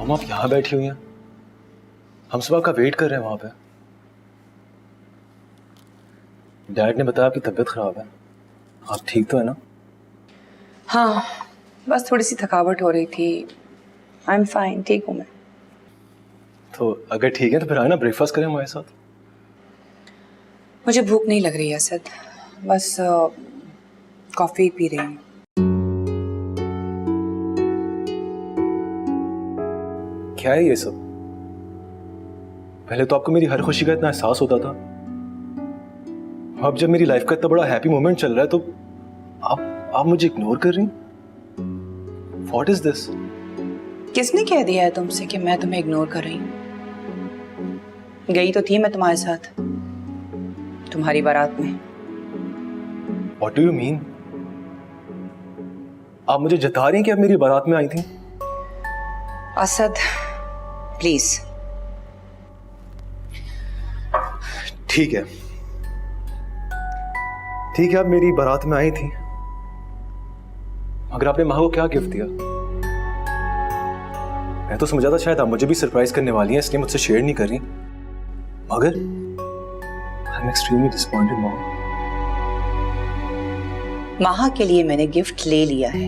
Mom आप यहाँ बैठी हुई हैं, हम सुबह का वेट कर रहे हैं वहां पे। डैड ने बताया आपकी तबीयत खराब है, आप ठीक तो है ना? हाँ, बस थोड़ी सी थकावट हो रही थी। आई एम फाइन, ठीक हूँ मैं। तो अगर ठीक है तो फिर आए ना ब्रेकफास्ट करें हमारे साथ। मुझे भूख नहीं लग रही है असद, बस कॉफी पी रही हूँ। क्या है ये सब? पहले तो आपको मेरी हर खुशी का इतना एहसास होता था, अब जब मेरी लाइफ का इतना बड़ा हैप्पी मोमेंट चल रहा है तो आप मुझे इग्नोर कर रही? What is this? किसने कह दिया है तुमसे कि मैं तुम्हें इग्नोर कर रही हूँ? गई तो थी मैं तुम्हारे साथ, तुम्हारी बारात में। What do you mean? आप मुझे जता रही हैं कि आप मेरी बारात में आई थी? असद प्लीज। ठीक है ठीक है, आप मेरी बारात में आई थी, मगर आपने माँ को क्या गिफ्ट दिया? मैं तो समझा था शायद आप मुझे भी सरप्राइज करने वाली हैं, इसलिए मुझसे शेयर नहीं कर रही, मगर I am extremely disappointed mom. माहा के लिए मैंने गिफ्ट ले लिया है,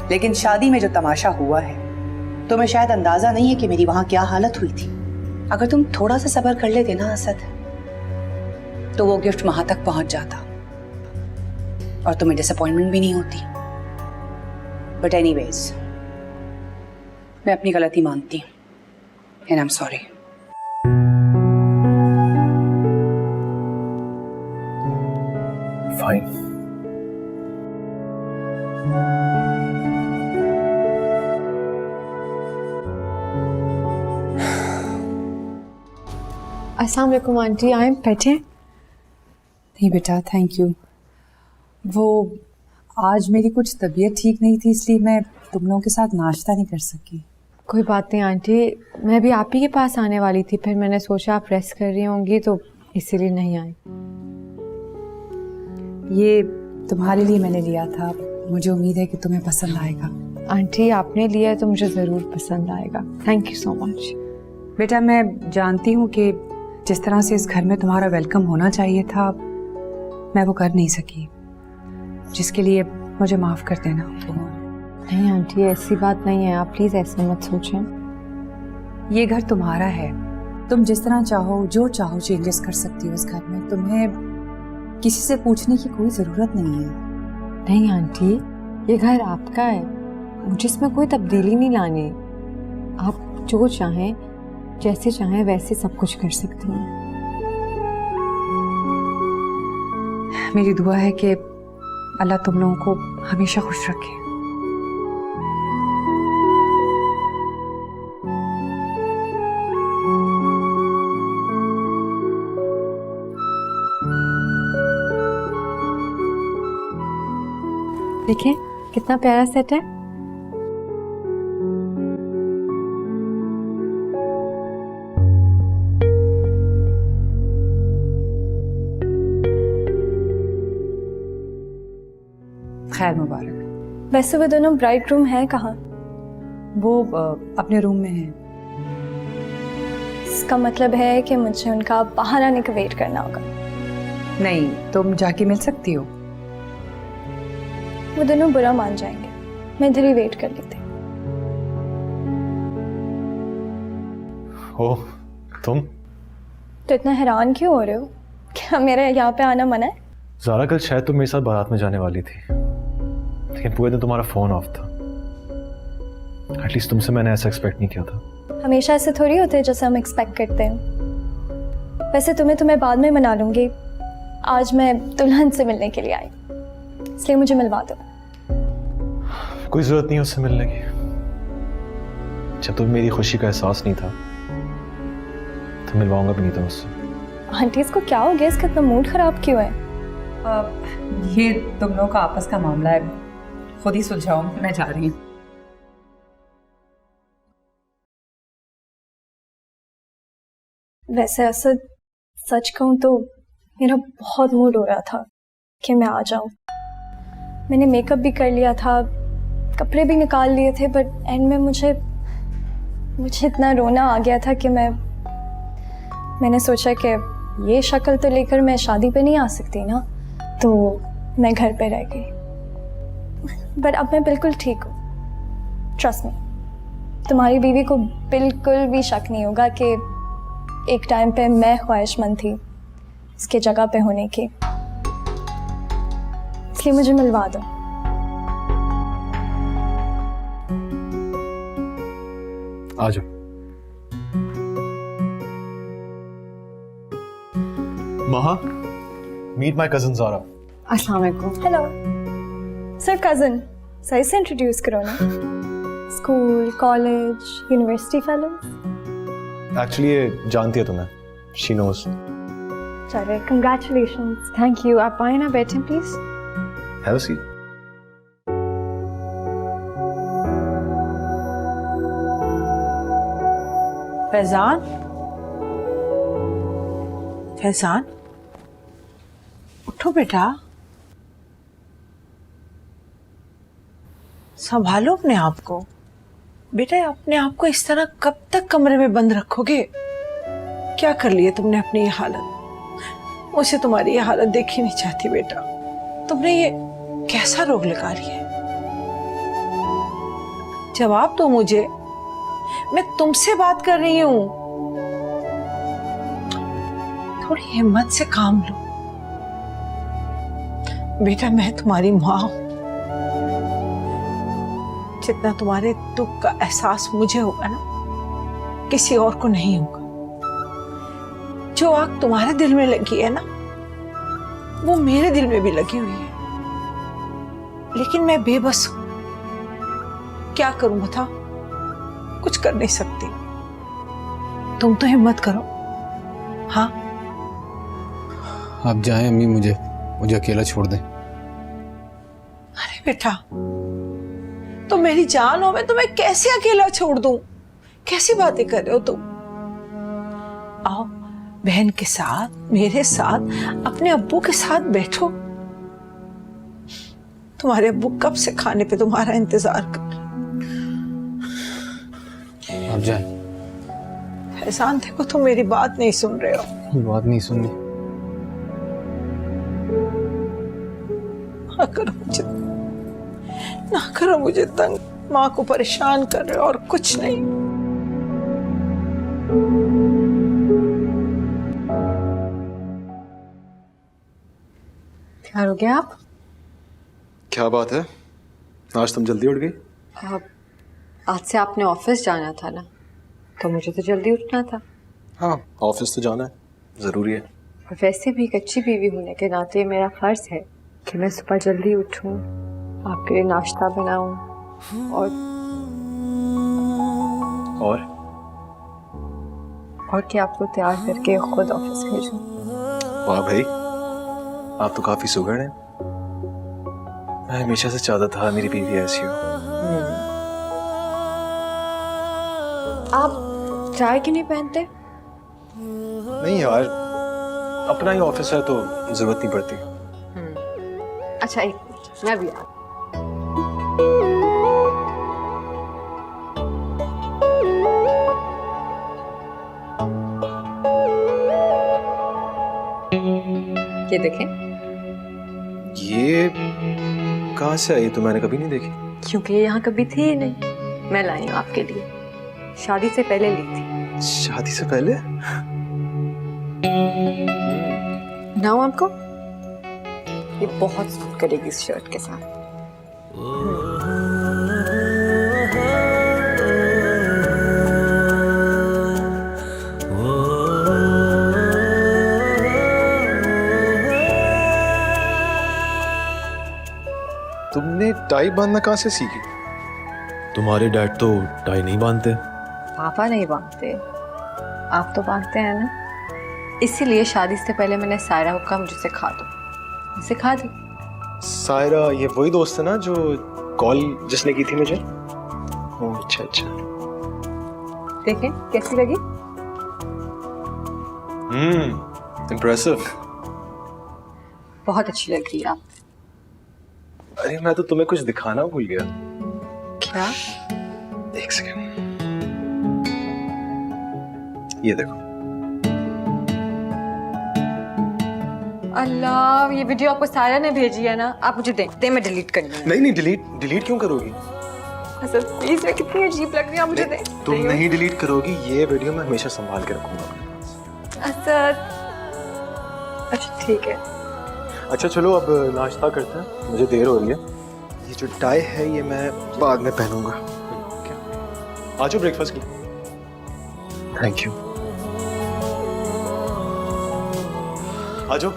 लेकिन शादी में जो तमाशा हुआ है तुम्हें शायद अंदाजा नहीं है कि मेरी वहां क्या हालत हुई थी। अगर तुम थोड़ा सा सब्र कर लेते ना असद, तो वो गिफ्ट वहां तक पहुंच जाता और तुम्हें डिसअपॉइंटमेंट भी नहीं होती। बट एनीवेज, मैं अपनी गलती मानती हूँ and I am sorry. Fine. अस्सलाम वालेकुम आंटी, आए बैठे। नहीं बेटा, थैंक यू। वो आज मेरी कुछ तबीयत ठीक नहीं थी, इसलिए मैं तुम लोगों के साथ नाश्ता नहीं कर सकी। कोई बात नहीं आंटी, मैं भी आप ही के पास आने वाली थी, फिर मैंने सोचा आप रेस्ट कर रही होंगी तो इसीलिए नहीं आई। ये तुम्हारे लिए मैंने लिया था, मुझे उम्मीद है कि तुम्हें पसंद आएगा। आंटी आपने लिया है तो मुझे ज़रूर पसंद आएगा, थैंक यू सो मच। बेटा मैं जानती हूँ कि जिस तरह से इस घर में तुम्हारा वेलकम होना चाहिए था, मैं वो कर नहीं सकी, जिसके लिए मुझे माफ़ कर देना। नहीं आंटी, ऐसी बात नहीं है, आप प्लीज़ ऐसे मत सोचें। ये घर तुम्हारा है, तुम जिस तरह चाहो जो चाहो चेंजेस कर सकती हो इस घर में, तुम्हें किसी से पूछने की कोई ज़रूरत नहीं है। नहीं आंटी, ये घर आपका है, मुझे इसमें कोई तब्दीली नहीं लानी। आप जो चाहें, जैसे चाहें वैसे सब कुछ कर सकती हैं। मेरी दुआ है कि अल्लाह तुम लोगों को हमेशा खुश रखे। देखिए कितना प्यारा सेट है। खैर मुबारक। वैसे वो दोनों ब्राइड ग्रूम हैं कहाँ? वो अपने रूम में है। इसका मतलब है कि मुझे उनका बाहर आने का वेट करना होगा। नहीं, तुम जाके मिल सकती हो। वो दोनों बुरा मान जाएंगे, मैं इधर ही वेट कर लेती। ओ तुम तो इतना हैरान क्यों हो रहे हो? क्या मेरा यहाँ पे आना मना है? ज़ारा कल शायद तुम मेरे साथ बारात में जाने वाली थी, लेकिन पूरे दिन तुम्हारा फ़ोन ऑफ था। एटलीस्ट तुमसे मैंने ऐसा एक्सपेक्ट नहीं किया था। हमेशा ऐसे थोड़ी होते हैं जैसे हम एक्सपेक्ट करते हैं। वैसे तुम्हें बाद में मना लूँगी, आज मैं दुल्हन से मिलने के लिए आई, इसलिए मुझे मिलवा दो। कोई ज़रूरत नहीं है उससे मिलने की, जब तुम्हें मेरी खुशी का एहसास नहीं था तो मिलवाऊंगा भी नहीं था उससे। आंटी इसको क्या हो गया, इसका इतना मूड खराब क्यों है? ये तुम लोगों का आपस का मामला है, खुद ही सुलझाओ, मैं जा रही हूँ। वैसे असद सच कहूँ तो मेरा बहुत मूड हो रहा था कि मैं आ जाऊँ। मैंने मेकअप भी कर लिया था, कपड़े भी निकाल लिए थे, बट एंड में मुझे इतना रोना आ गया था कि मैंने सोचा कि ये शक्ल तो लेकर मैं शादी पे नहीं आ सकती ना, तो मैं घर पे रह गई। बट अब मैं बिल्कुल ठीक हूँ, ट्रस्ट मी। तुम्हारी बीवी को बिल्कुल भी शक नहीं होगा कि एक टाइम पे मैं ख्वाहिशमंद थी इसके जगह पे होने की, इसलिए मुझे मिलवा दो। आ जाओ। महा, मीट माय कजिन ज़ारा। अस्सलाम वालेकुम। हेलो सर, कज़न सही से इंट्रोड्यूस करो ना। School, college, university fellows. Actually ये जानती है तुम्हें, शी नोज। चले, कंग्रेचुलेशंस। Thank you. आप आए ना, बैठें please. Have a seat. Faizan, Faizan उठो बेटा, संभालो अपने आप को। बेटा अपने आप को इस तरह कब तक कमरे में बंद रखोगे? क्या कर लिया तुमने अपनी ये हालत? मुझसे तुम्हारी ये हालत देखी नहीं चाहती बेटा। तुमने ये कैसा रोग लगा रही है? जवाब दो मुझे, मैं तुमसे बात कर रही हूं। थोड़ी हिम्मत से काम लो बेटा, मैं तुम्हारी माँ हूं। जितना तुम्हारे दुख का एहसास मुझे होगा ना, किसी और को नहीं होगा। जो आग तुम्हारे दिल में लगी है ना, वो मेरे दिल में भी लगी हुई है, लेकिन मैं बेबस हूं। क्या करूं बताओ? कुछ कर नहीं सकती। तुम तो हिम्मत करो। हाँ, आप जाएं अम्मी, मुझे अकेला छोड़ दें। अरे बेटा, तुम मेरी जान हो, मैं तुम्हें कैसे अकेला छोड़ दूं? कैसी बातें कर रहे हो तुम? आओ बहन के साथ, मेरे साथ, अपने अब्बू के साथ बैठो। तुम्हारे अब्बू कब से खाने पे तुम्हारा इंतजार कर रहे हैं। आप जाएं। फैजान देखो, तुम मेरी बात नहीं सुन रहे हो। बात नहीं सुननी। ना करो मुझे तंग, माँ को परेशान कर रहे हो और कुछ नहीं। तैयार हो गया आप? क्या बात है, आज तुम जल्दी उठ गई? आज से आपने ऑफिस जाना था ना, तो मुझे तो जल्दी उठना था। हाँ, ऑफिस तो जाना है, जरूरी है। और वैसे भी एक अच्छी बीवी होने के नाते मेरा फर्ज है कि मैं सुबह जल्दी उठूं, आपके लिए नाश्ता बनाऊं और कि आपको तैयार करके खुद ऑफिस भेजूं। वाह भाई, आप तो काफी सुघड़ हैं। मैं हमेशा से चाहता था मेरी बीवी ऐसी हो। आप चाय क्यों नहीं पहनते? नहीं यार, अपना ही ऑफिस है तो जरूरत नहीं पड़ती। अच्छा एक मिनट, मैं भी आ। ये देखें। ये कहाँ से आई? तो मैंने कभी नहीं देखी। क्योंकि ये यहाँ कभी थी ही नहीं, मैं लाई हूँ आपके लिए। शादी से पहले ली थी। शादी से पहले? बनाऊँ आपको? ये बहुत सूट करेगी इस शर्ट के साथ। तुमने टाई बांधना कहाँ से सीखी? तुम्हारे डैड तो टाई नहीं बांधते। पापा नहीं बांधते, आप तो बांधते हैं ना। इसीलिए शादी से पहले मैंने सायरा को कहा मुझे सिखा दो, सिखा दी। सायरा ये वही दोस्त है ना जो कॉल जिसने की थी मुझे? ओह अच्छा अच्छा। देखें कैसी लगी? इम्प्रेसिव। बहुत अच्छी लग रही है आप। अरे मैं तो तुम्हें कुछ दिखाना भूल गया। क्या? एक सेकेंड, ये देखो। अल्लाह, ये वीडियो आपको सारा ने भेजी है ना? आप मुझे देखते हैं, मैं डिलीट कर लूंगी। नहीं नहीं, डिलीट क्यों करोगी? असद प्लीज, मैं कितनी अजीब लग रही हूँ, मुझे देख। तुम नहीं डिलीट करोगी, ये वीडियो मैं हमेशा संभाल के रखूंगा। असद, अच्छा ठीक है। अच्छा चलो अब नाश्ता करते हैं, मुझे देर हो रही है। ये जो टाई है ये मैं बाद में पहनूंगा। आ जाओ ब्रेकफास्ट के लिए। Thank you. आ जाओ।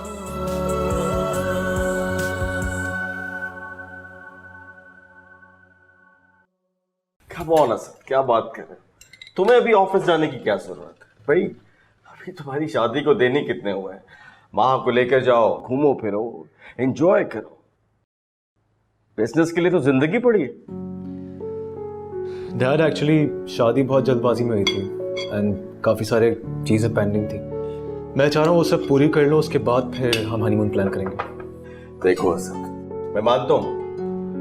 कम ऑन असद, क्या बात कर रहे हो? तुम्हें अभी ऑफिस जाने की क्या जरूरत है भाई? अभी तुम्हारी शादी को दिन ही कितने हुए हैं। माँ को लेकर जाओ, घूमो फिरो, एंजॉय करो। बिजनेस के लिए तो जिंदगी पड़ी है। डैड एक्चुअली शादी बहुत जल्दबाजी में हुई थी एंड काफ़ी सारे चीज़ें पेंडिंग थी। मैं चाह रहा हूँ वो सब पूरी कर लो, उसके बाद फिर हम हनीमून प्लान करेंगे। देखो असद, मैं मानता हूँ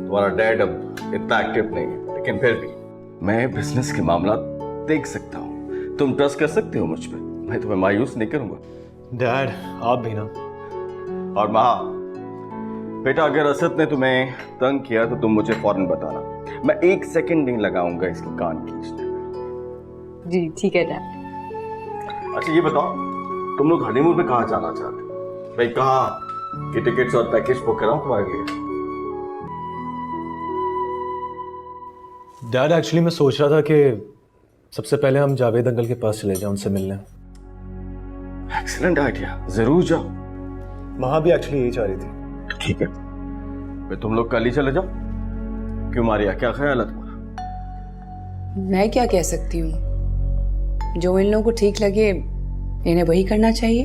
तुम्हारा डैड अब इतना एक्टिव नहीं है, लेकिन फिर भी मैं बिजनेस के मामला देख सकता हूँ। तुम ट्रस्ट कर सकते हो मुझ पर, मैं तुम्हें मायूस नहीं करूंगा। डैड आप भी ना। और माँ, बेटा अगर असद ने तुम्हें तंग किया तो तुम मुझे फौरन बताना, मैं 1 सेकंड नहीं लगाऊंगा इसकी कान खींचने। जी ठीक है डैड। अच्छा ये बताओ, तुम लोग हनीमून पे कहाँ जाना चाहते हो भाई? कहाँ की टिकट्स और पैकेज बुक कराऊं तुम्हारे लिए? डैड एक्चुअली मैं सोच रहा था कि सबसे पहले हम जावेद अंकल के पास चले जाएं, उनसे मिलने। एक्सीलेंट आइडिया, जरूर जाओ। वहां भी एक्चुअली यही चाह रही थी। ठीक है, फिर तुम लोग कल ही चले जाओ। क्यों मारिया, क्या ख्याल है तुम्हारा? मैं क्या कह सकती हूँ, जो इन लोगों को ठीक लगे इन्हें वही करना चाहिए।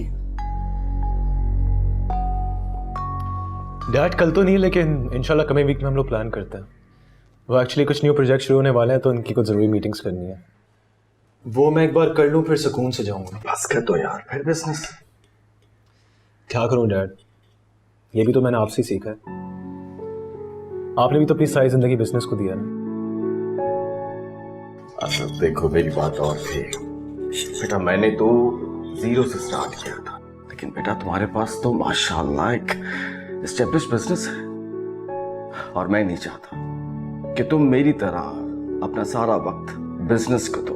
डैड कल तो नहीं, लेकिन इंशाल्लाह कमिंग वीक में हम लोग प्लान करते हैं। वो एक्चुअली कुछ न्यू प्रोजेक्ट शुरू होने वाले हैं, तो उनकी कुछ ज़रूरी मीटिंग्स करनी है। वो मैं एक बार कर लूँ, फिर सुकून से जाऊंगा। बस कर दो यार, फिर बिजनेस। क्या करूं डैड, ये भी तो मैंने आपसे ही सीखा है। आपने भी तो अपनी सारी जिंदगी बिजनेस को दिया ना। अच्छा देखो, मेरी बात और थी बेटा, मैंने तो 0 से स्टार्ट किया था, लेकिन बेटा तुम्हारे पास तो माशाल्लाह एक एस्टेब्लिश बिजनेस है। और मैं नहीं चाहता कि तुम मेरी तरह अपना सारा वक्त बिजनेस को दो।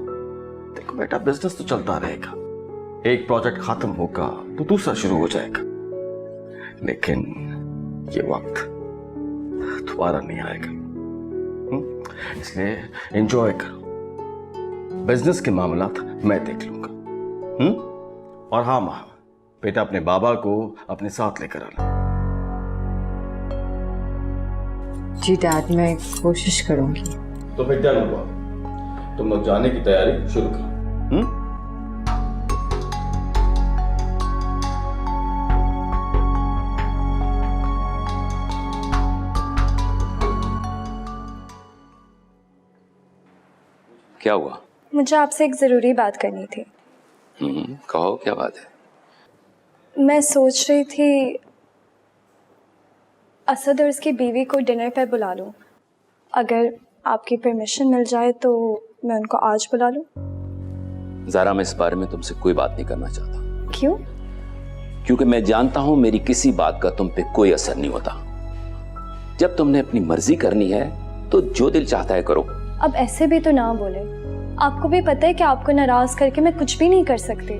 देखो बेटा, बिजनेस तो चलता रहेगा, एक प्रोजेक्ट खत्म होगा तो दूसरा शुरू हो जाएगा, लेकिन ये वक्त दोबारा नहीं आएगा। इसलिए एंजॉय करो, बिजनेस के मामला मैं देख लूंगा। और हाँ माँ, बेटा अपने बाबा को अपने साथ लेकर आना। जी डैड, मैं कोशिश करूंगी। तो फिर डन हुआ, तुम लोग जाने की तैयारी शुरू करो। क्या हुआ? मुझे आपसे एक ज़रूरी बात करनी थी। कहो, क्या बात है? मैं सोच रही थी असद और उसकी बीवी को डिनर पे बुला लूं। अगर आपकी परमिशन मिल जाए तो मैं उनको आज बुला लूं। ज़ारा, मैं इस बारे में तुमसे कोई बात नहीं करना चाहता। क्यों? क्योंकि मैं जानता हूं मेरी किसी बात का तुम पे कोई असर नहीं होता। जब तुमने अपनी मर्जी करनी है तो जो दिल चाहता है करो। अब ऐसे भी तो ना बोले, आपको भी पता है कि आपको नाराज करके मैं कुछ भी नहीं कर सकती।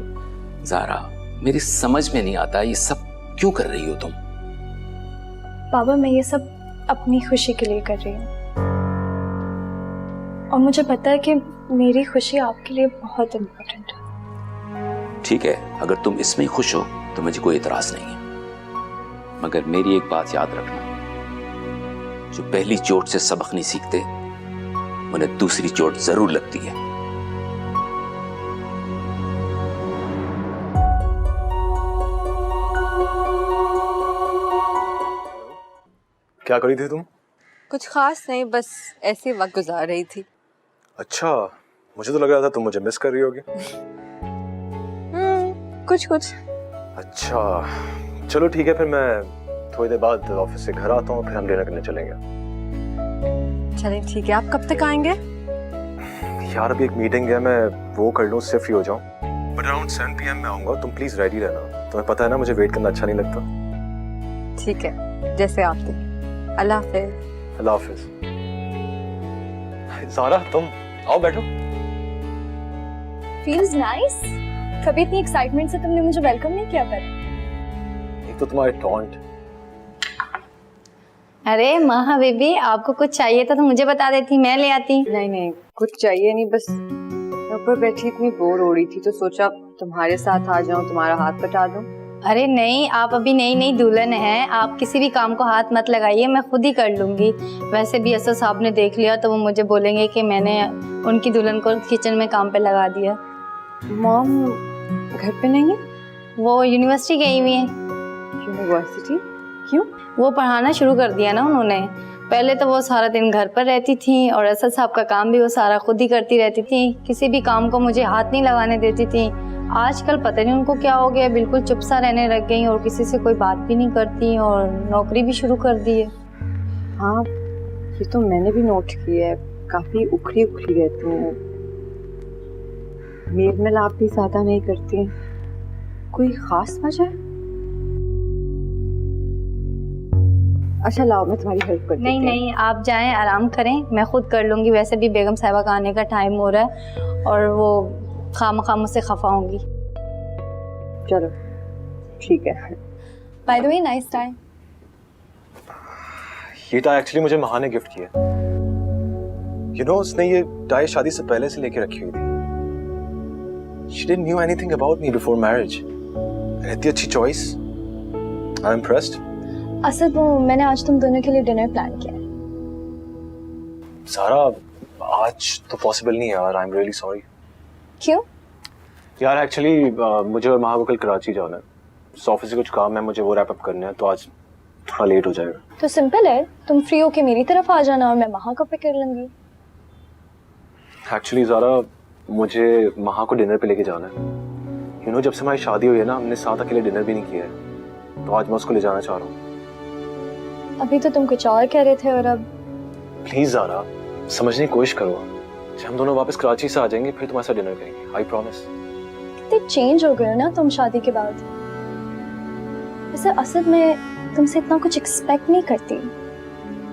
ज़ारा, मेरी समझ में नहीं आता ये सब क्यों कर रही हो तुम। बाबा, मैं ये सब अपनी खुशी के लिए कर रही हूँ, और मुझे पता है कि मेरी खुशी आपके लिए बहुत इम्पोर्टेंट है। ठीक है, अगर तुम इसमें खुश हो तो मुझे कोई इतराज नहीं है, मगर मेरी एक बात याद रखना, जो पहली चोट से सबक नहीं सीखते उन्हें दूसरी चोट जरूर लगती है। क्या करी थी तुम? कुछ खास नहीं, बस ऐसे वक्त गुजार रही थी। अच्छा, मुझे तो लग रहा था तुम मुझे मिस कर रही होगी। कुछ कुछ। अच्छा चलो ठीक है, फिर मैं थोड़ी देर बाद ऑफिस से घर आता हूँ, फिर हम डिनर करने चलेंगे। चलिए ठीक है, आप कब तक आएंगे? यार अभी एक मीटिंग है, मैं वो कर लूँ उससे फ्री हो जाऊँ। बट अराउंड 7 PM मैं आऊँगा, तुम प्लीज़ रेडी रहना। तुम्हें पता है ना मुझे वेट करना अच्छा नहीं लगता। ठीक है, जैसे आप दें। अल्लाह हाफिज। अल्लाह हाफिज। सारा तुम आओ बैठो। Feels nice. कभी इतनी एक्साइटमेंट से तुमने मुझे वेलकम नहीं किया पर। एक तो तुम्हारे टॉन्ट। अरे माँ हबीबी, आपको कुछ चाहिए था तो मुझे बता देती, मैं ले आती। नहीं नहीं, कुछ चाहिए नहीं, बस मैं ऊपर बैठी इतनी बोर हो रही थी तो सोचा तुम्हारे साथ आ जाऊं, तुम्हारा हाथ बटा दूं। अरे नहीं, आप अभी नई नई दुल्हन हैं, आप किसी भी काम को हाथ मत लगाइए, मैं खुद ही कर लूंगी। वैसे भी असद साहब ने देख लिया तो वो मुझे बोलेंगे कि मैंने उनकी दुल्हन को किचन में काम पे लगा दिया। मॉम घर पे नहीं है? वो यूनिवर्सिटी गई हुई है। यूनिवर्सिटी? क्यों? वो पढ़ाना शुरू कर दिया ना उन्होंने। पहले तो वो सारा दिन घर पर रहती थी और असद साहब का काम भी वो सारा खुद ही करती रहती थी, किसी भी काम को मुझे हाथ नहीं लगाने देती थी। आजकल पता नहीं उनको क्या हो गया, बिल्कुल चुप सा रहने लग गई और किसी से कोई बात भी नहीं करती और नौकरी भी शुरू कर दी है। हाँ, ये तो मैंने भी नोट किया है, काफी उखड़ी उखड़ी रहती हैं। मेल मिलाप भी ज्यादा नहीं करती। कोई खास वजह? अच्छा लाओ, मैं तुम्हारी हेल्प कर देती नहीं हूँ। नहीं, आप जाएं, आराम करें, मैं खुद कर लूँगी। वैसे भी बेगम साहिबा का आने का टाइम हो रहा है और वो खामखा मुझसे खफा होंगी। चलो ठीक है। By the way, nice tie. ये टाई एक्चुअली मुझे महा ने गिफ्ट किया। यू नो, उसने ये टाई शादी से पहले से लेके रखी हुई थी। She didn't knew anything about me before marriage. इतनी अच्छी चॉइस। I'm impressed. असद, वो मैंने आज तुम दोनों के लिए डिनर प्लान किया है। सारा आज तो पॉसिबल नहीं है यार, आई एम रियली सॉरी। क्यों? यार एक्चुअली मुझे और महा को कल कराची जाना है। ऑफिस से कुछ काम है, मुझे वो रैप अप करना है, तो आज थोड़ा लेट हो जाएगा। तो सिंपल है, तुम फ्री होके मेरी तरफ आ जाना और मैं महा को पिक कर लूंगी। एक्चुअली ज़ारा, मुझे महा को डिनर पे लेके जाना है। यू नो, जब से हमारी शादी हुई है ना, हमने साथ अकेले डिनर भी नहीं किया है, तो आज मैं उसको ले जाना चाह रहा हूँ। अभी तो तुम कुछ और कह रहे थे और अब। प्लीज ज़ारा, समझने की कोशिश करो। जब हम दोनों वापस कराची से आ जाएंगे फिर तुम्हारे साथ डिनर करेंगे, आई प्रॉमिस। कितने चेंज हो गए हो ना तुम शादी के बाद। वैसे असद, मैं तुमसे इतना कुछ एक्सपेक्ट नहीं करती,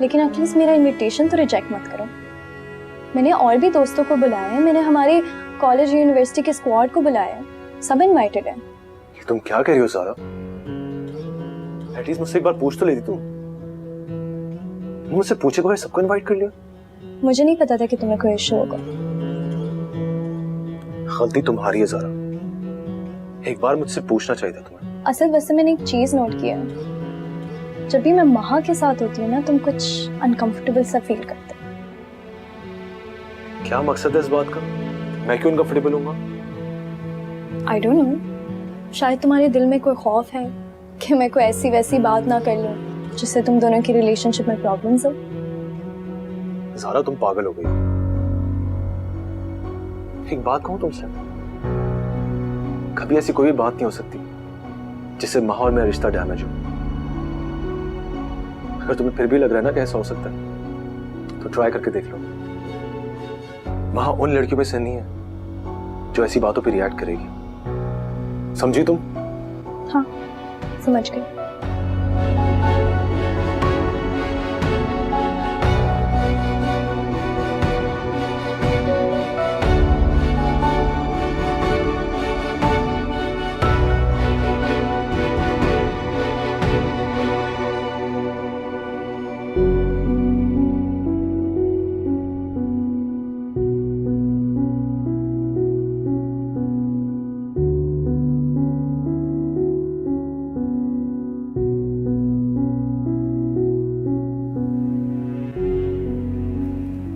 लेकिन एटलीस्ट मेरा इनविटेशन तो रिजेक्ट मत करो। मैंने और भी दोस्तों को बुलाया है, मैंने हमारे कॉलेज यूनिवर्सिटी के स्क्वाड को बुलाया है, सब इनवाइटेड है। ये तुम क्या कर रही हो ज़ारा? एटलीस्ट मुझसे एक बार पूछ तो लेती तुम। मुझसे पूछे बगैर सबको इनवाइट कर लिया। मुझे नहीं पता था कि तुम्हें कोई इशू होगा। गलती तुम्हारी है ज़ारा, एक बार मुझसे पूछना चाहिए था तुम्हें। असद, वैसे मैंने एक चीज नोट किया है, जब भी मैं महा के साथ होती हूँ ना, तुम कुछ अनकंफर्टेबल सा फील करते हो। क्या मकसद है इस बात का? मैं क्यों अनकंफर्टेबल हूँगा? आई डोंट नो, शायद तुम्हारे दिल में कोई खौफ है कि मैं कोई ऐसी वैसी बात ना कर लूं जिससे तुम दोनों की रिलेशनशिप में प्रॉब्लम्स हो। ज़ारा, तुम पागल हो गई। एक बात कहूं तुमसे, कभी ऐसी कोई भी बात नहीं हो सकती जिससे माहौल में रिश्ता डैमेज हो। अगर तुम्हें फिर भी लग रहा है ना कि ऐसा हो सकता है, तो ट्राई करके देख लो। माह उन लड़कियों में से नहीं है जो ऐसी बातों पे रिएक्ट करेगी। समझी तुम? हाँ, समझ गई।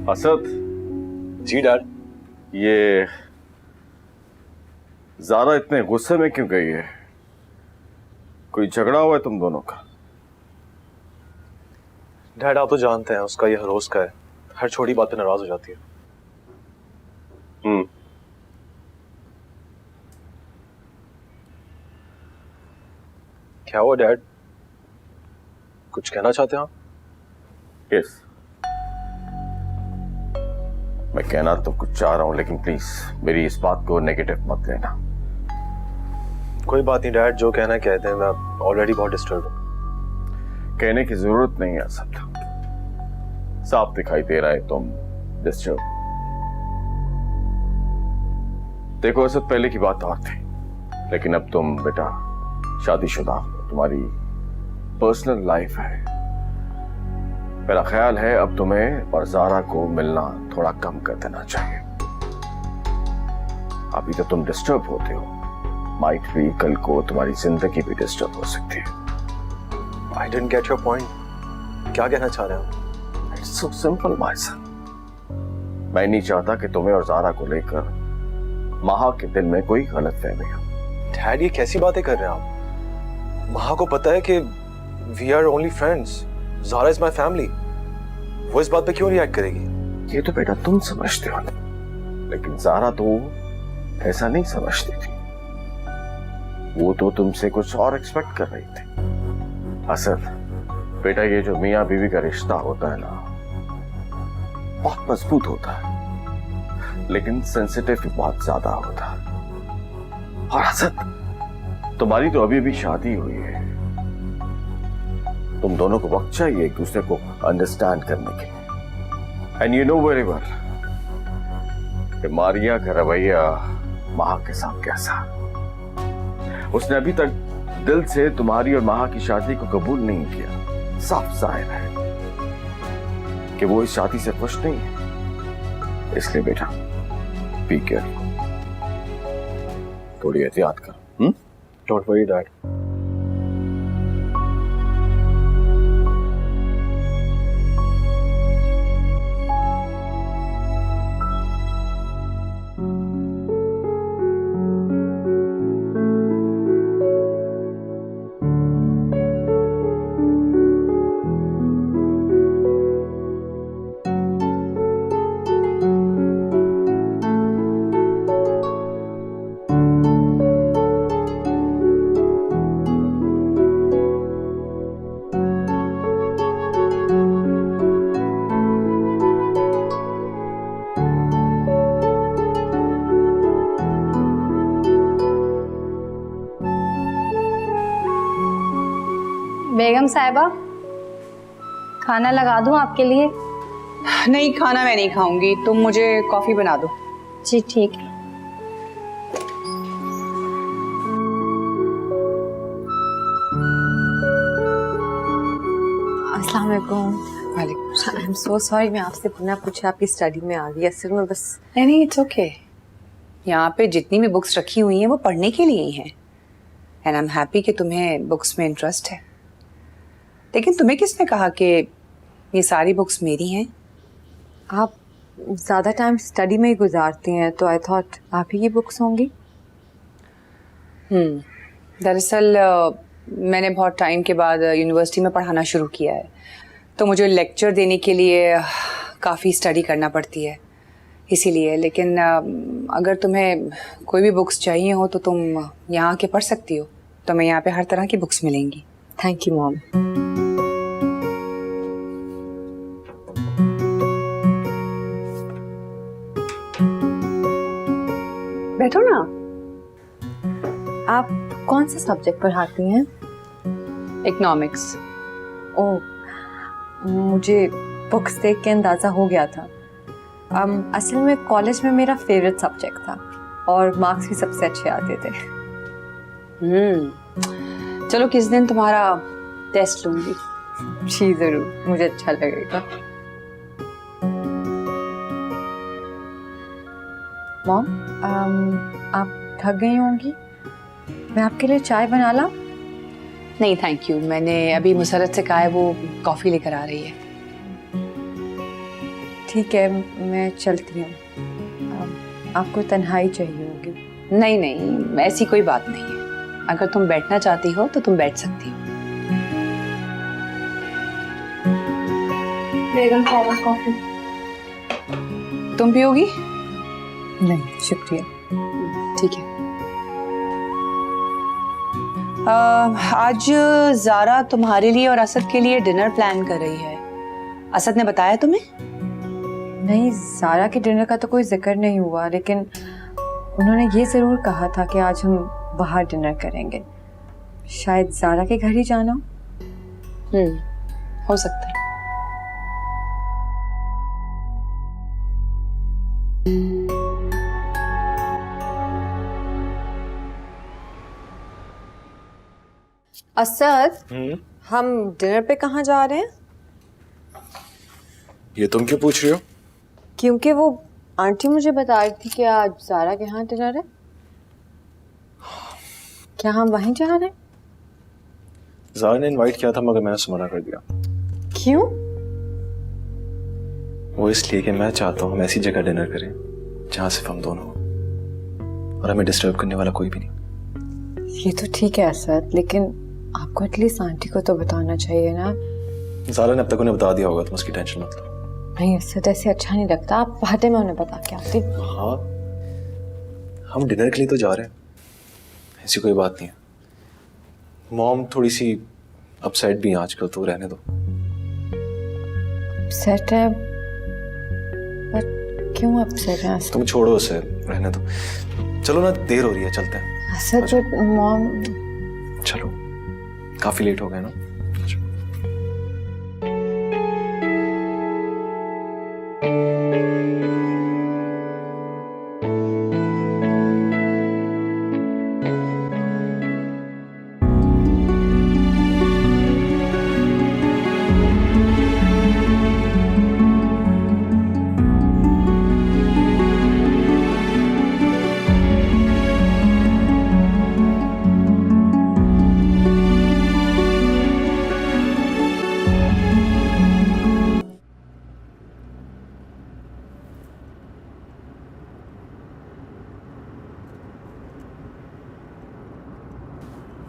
असद, जी डैड। ये ज़ारा इतने गुस्से में क्यों गई है? कोई झगड़ा हुआ है तुम दोनों का? डैड, आप तो जानते हैं उसका ये हर रोज का है, हर छोटी बात पे नाराज हो जाती है। क्या हुआ डैड? कुछ कहना चाहते हैं आप? यस, मैं कहना तो कुछ चाह रहा हूं, लेकिन प्लीज मेरी इस बात को नेगेटिव मत लेना। कोई बात नहीं डैड, जो कहना है कहते हैं, मैं ऑलरेडी बहुत डिस्टर्ब हूँ। कहने की जरूरत नहीं है असद, साफ दिखाई दे रहा है तुम डिस्टर्ब। देखो असद, पहले की बात और थी, लेकिन अब तुम बेटा शादीशुदा हो, तुम्हारी पर्सनल लाइफ है। मेरा ख्याल है अब तुम्हें और ज़ारा को मिलना थोड़ा कम कर देना चाहिए। अभी तो तुम डिस्टर्ब होते हो, माइट भी कल को तुम्हारी जिंदगी भी डिस्टर्ब हो सकती है। I didn't get your point, क्या कहना चाह रहे हो? It's so simple my son. मैं नहीं चाहता कि तुम्हें और ज़ारा को लेकर महा के दिल में कोई गलतफहमी हो। डैड ये कैसी बातें कर रहे हैं आप? महा को पता है कि we are only friends, Zara is my family. वो इस बात पे क्यों रिएक्ट करेगी? ये तो बेटा तुम समझते हो, लेकिन ज़ारा तो ऐसा नहीं समझती थी। वो तो तुमसे कुछ और एक्सपेक्ट कर रही थी। असद बेटा, ये जो मियाँ बीवी का रिश्ता होता है ना, बहुत मजबूत होता है, लेकिन सेंसिटिव भी बहुत ज्यादा होता है। और असद, तुम्हारी तो अभी अभी शादी हुई है, तुम दोनों को वक्त चाहिए एक दूसरे को अंडरस्टैंड करने के। And you know very well कि मारिया का रवैया महा के साथ कैसा। उसने अभी तक दिल से तुम्हारी और महा की शादी को कबूल नहीं किया। साफ जाहिर है कि वो इस शादी से खुश नहीं है। इसलिए बेटा बी केयरफुल, थोड़ी एहतियात कर। Don't worry dad. बेगम साहिबा, खाना लगा दूं आपके लिए? नहीं, खाना मैं नहीं खाऊंगी, तुम मुझे कॉफी बना दो। जी ठीक है। अस्सलाम वालेकुम। आई एम सो सॉरी, मैं आपसे बिना पूछे आपकी स्टडी में आ गई। असल में बस नहीं, इट्स ओके। यहाँ पे जितनी भी बुक्स रखी हुई हैं वो पढ़ने के लिए ही हैं, एंड आई एम हैप्पी कि तुम्हें बुक्स में इंटरेस्ट है। लेकिन तुम्हें किसने कहा कि ये सारी बुक्स मेरी हैं? आप ज़्यादा टाइम स्टडी में ही गुजारती हैं, तो आई थॉट आप ही की बुक्स होंगी। दरअसल मैंने बहुत टाइम के बाद यूनिवर्सिटी में पढ़ाना शुरू किया है, तो मुझे लेक्चर देने के लिए काफ़ी स्टडी करना पड़ती है, इसीलिए। लेकिन अगर तुम्हें कोई भी बुक्स चाहिए हो तो तुम यहाँ आके पढ़ सकती हो, तो मैं यहाँ पे हर तरह की बुक्स मिलेंगी। Thank you mom. बैठो ना। आप कौन सा सब्जेक्ट पढ़ाती हैं? इकोनॉमिक्स। ओह, मुझे बुक्स देख के अंदाज़ा हो गया था। असल में कॉलेज में मेरा फेवरेट सब्जेक्ट था और मार्क्स भी सबसे अच्छे आते थे। चलो किस दिन तुम्हारा टेस्ट लूंगी। जी ज़रूर, मुझे अच्छा लगेगा। मॉम, आप थक गई होंगी, मैं आपके लिए चाय बना ला? नहीं थैंक यू, मैंने अभी मुसरत से कहा है वो कॉफ़ी लेकर आ रही है। ठीक है, मैं चलती हूँ। आपको तन्हाई चाहिए होगी। नहीं नहीं, ऐसी कोई बात नहीं है। अगर तुम बैठना चाहती हो तो तुम बैठ सकती हो। बेगम साहिबा कॉफी। तुम पियोगी? नहीं शुक्रिया। ठीक है। आज ज़ारा तुम्हारे लिए और असद के लिए डिनर प्लान कर रही है। असद ने बताया तुम्हें? नहीं, ज़ारा के डिनर का तो कोई जिक्र नहीं हुआ, लेकिन उन्होंने ये ज़रूर कहा था कि आज हम बाहर डिनर करेंगे। शायद ज़ारा के घर ही जाना हो। हो सकता है। असद, हम डिनर पे कहाँ जा रहे हैं? ये तुम क्यों पूछ रही हो? क्योंकि वो आंटी मुझे बता रही थी कि आज ज़ारा के यहाँ डिनर है। क्या हम वहीं जा रहे हैं? ज़ारा ने इनवाइट किया था मगर मैंने उसे मना कर दिया। क्यों? वो इसलिए कि मैं चाहता हूँ हम ऐसी जगह डिनर करें जहाँ सिर्फ हम दोनों हों और हमें डिस्टर्ब करने वाला कोई भी नहीं। ये तो ठीक है असद, लेकिन आपको एटलीस्ट आंटी को तो बताना चाहिए ना। ज़ारा ने अब तक उन्हें बता दिया होगा, तुम उसकी टेंशन मत लो। नहीं असद, ऐसे अच्छा नहीं लगता। आप हटे, मैं उन्हें बता के आती। हाँ, हम डिनर के लिए तो जा रहे हैं, ऐसी कोई बात नहीं है। मॉम थोड़ी सी अपसेट भी हैं आजकल, तो रहने दो। अपसेट है? पर क्यों अपसेट है? तुम छोड़ो उसे, रहने दो। चलो ना, देर हो रही है, चलते हैं। असद, जो मॉम। चलो, काफी लेट हो गए ना।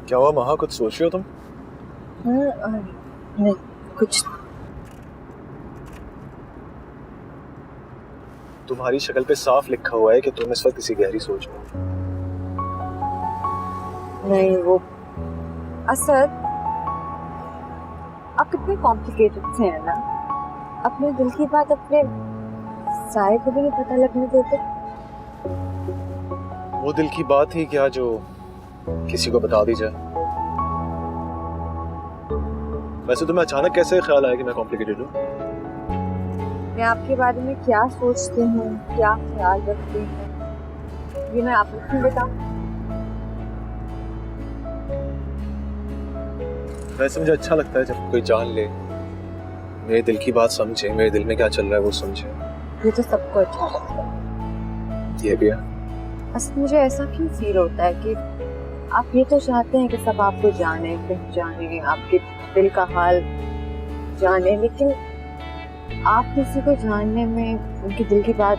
क्या हुआ महा, कुछ सोच रही हो तुम? नहीं, कुछ। तुम्हारी शक्ल पे साफ लिखा हुआ है कि तुम इस वक्त किसी गहरी सोच में हो। नहीं, वो असद, आप कितने कॉम्प्लिकेटेड से हैं ना। अपने दिल की बात अपने सारे को भी नहीं पता लगने देते। वो दिल की बात ही क्या जो किसी को बता दी जाए। वैसे तुम्हें अचानक कैसे ख्याल आया कि मैं कॉम्प्लिकेटेड हूँ? मैं आपके बारे में क्या सोचती हूँ, क्या ख्याल रखती हूँ, ये मैं आपको क्यों बताऊँ? वैसे मुझे अच्छा लगता है जब कोई जान ले, मेरे दिल की बात समझे, मेरे दिल में क्या चल रहा है वो समझे। ये तो सबको अच्छा लगता है। ये भी है। बस मुझे ऐसा क्यों फील होता है कि आप ये तो चाहते हैं कि सब आपको जाने, पहचाने, आपके दिल का हाल जाने, लेकिन आप किसी को जानने में, उनके दिल की बात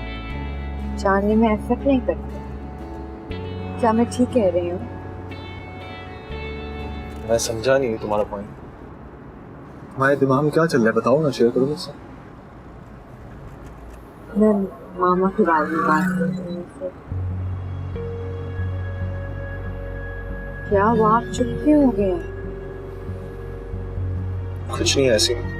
जानने में एफर्ट नहीं करते। क्या मैं ठीक कह रही हूँ? मैं समझा नहीं तुम्हारा पॉइंट। तुम्हारे दिमाग में क्या चल रहा है बताओ ना, शेयर करो मुझसे। मैं मामा के बारे में बात कर रही हूँ। क्या वो आप चुप क्यों हो गए? कुछ नहीं, ऐसे ही।